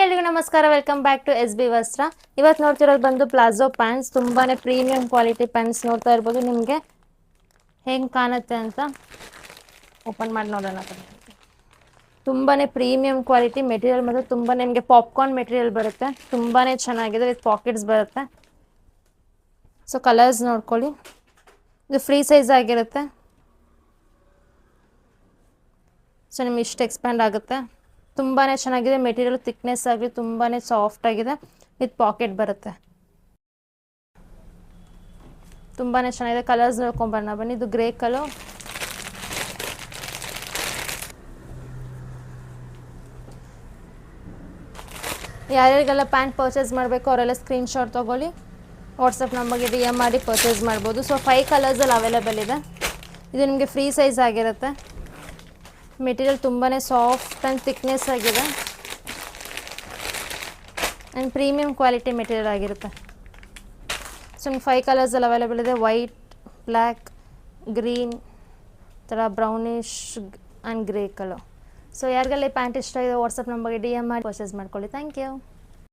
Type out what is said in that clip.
ಎಲ್ರಿಗೂ ನಮಸ್ಕಾರ, welcome back to S B Vastra. ಇವತ್ತು ನೋಡ್ತಿರೋದು ಬಂದು ಪ್ಲಾಜೋ ಪ್ಯಾಂಟ್ಸ್. ತುಂಬಾನೇ ಪ್ರೀಮಿಯಂ ಕ್ವಾಲಿಟಿ ಪ್ಯಾಂಟ್ಸ್ ನೋಡ್ತಾ ಇರ್ಬೋದು. ನಿಮಗೆ ಹೆಂಗೆ ಕಾಣುತ್ತೆ ಅಂತ ಓಪನ್ ಮಾಡಿ ನೋಡೋಣ. ತುಂಬಾನೇ ಪ್ರೀಮಿಯಂ ಕ್ವಾಲಿಟಿ ಮೆಟೀರಿಯಲ್ ಮತ್ತು ತುಂಬಾ ನಿಮಗೆ ಪಾಪ್ಕಾರ್ನ್ ಮೆಟೀರಿಯಲ್ ಬರುತ್ತೆ. ತುಂಬಾನೇ ಚೆನ್ನಾಗಿದೆ, ವಿತ್ ಪಾಕೆಟ್ಸ್ ಬರುತ್ತೆ. ಸೊ ಕಲರ್ಸ್ ನೋಡ್ಕೊಳ್ಳಿ. ಇದು ಫ್ರೀ ಸೈಜ್ ಆಗಿರುತ್ತೆ. ಸೊ ನಿಮ್ಗೆ ಇಷ್ಟು ಎಕ್ಸ್ಪ್ಯಾಂಡ್ ಆಗುತ್ತೆ. ತುಂಬಾ ಚೆನ್ನಾಗಿದೆ ಮೆಟೀರಿಯಲ್, ಥಿಕ್ನೆಸ್ ಆಗಿ ತುಂಬಾ ಸಾಫ್ಟ್ ಆಗಿದೆ, ವಿತ್ ಪಾಕೆಟ್ ಬರುತ್ತೆ. ತುಂಬಾ ಚೆನ್ನಾಗಿದೆ. ಕಲರ್ಸ್ ನೋಡ್ಕೊಂಬರೋಣ ಬನ್ನಿ. ಇದು ಗ್ರೇ ಕಲರ್, ಯಾರ್ಯಾರಿಗೆಲ್ಲ ಪ್ಯಾಂಟ್ ಪರ್ಚೇಸ್ ಮಾಡಬೇಕು ಅವರೆಲ್ಲ ಸ್ಕ್ರೀನ್ಶಾಟ್ ತೊಗೊಳ್ಳಿ, ವಾಟ್ಸಪ್ ನಂಬರ್ಗೆ DM ಮಾಡಿ ಪರ್ಚೇಸ್ ಮಾಡ್ಬೋದು. ಸೊ 5 ಕಲರ್ಸಲ್ಲಿ ಅವೈಲೇಬಲ್ ಇದೆ. ಇದು ನಿಮಗೆ ಫ್ರೀ ಸೈಜ್ ಆಗಿರುತ್ತೆ. ಮೆಟೀರಿಯಲ್ ತುಂಬಾ ಸಾಫ್ಟ್ ಆ್ಯಂಡ್ ಥಿಕ್ನೆಸ್ ಆಗಿದೆ ಆ್ಯಂಡ್ ಪ್ರೀಮಿಯಂ ಕ್ವಾಲಿಟಿ ಮೆಟೀರಿಯಲ್ ಆಗಿರುತ್ತೆ. ಸೊ ನಿಮ್ಗೆ 5 ಕಲರ್ಸಲ್ಲಿ ಅವೈಲೇಬಲ್ ಇದೆ. ವೈಟ್, ಬ್ಲ್ಯಾಕ್, ಗ್ರೀನ್, ಥರ brownish and grey colour. So ಯಾರಿಗೆಲ್ಲ ಈ ಪ್ಯಾಂಟ್ ಇಷ್ಟ ಇದೆ ವಾಟ್ಸಪ್ ನಂಬರ್ಗೆ DM ಮಾಡಿ ಪರ್ಚೇಸ್ ಮಾಡ್ಕೊಳ್ಳಿ. Thank you.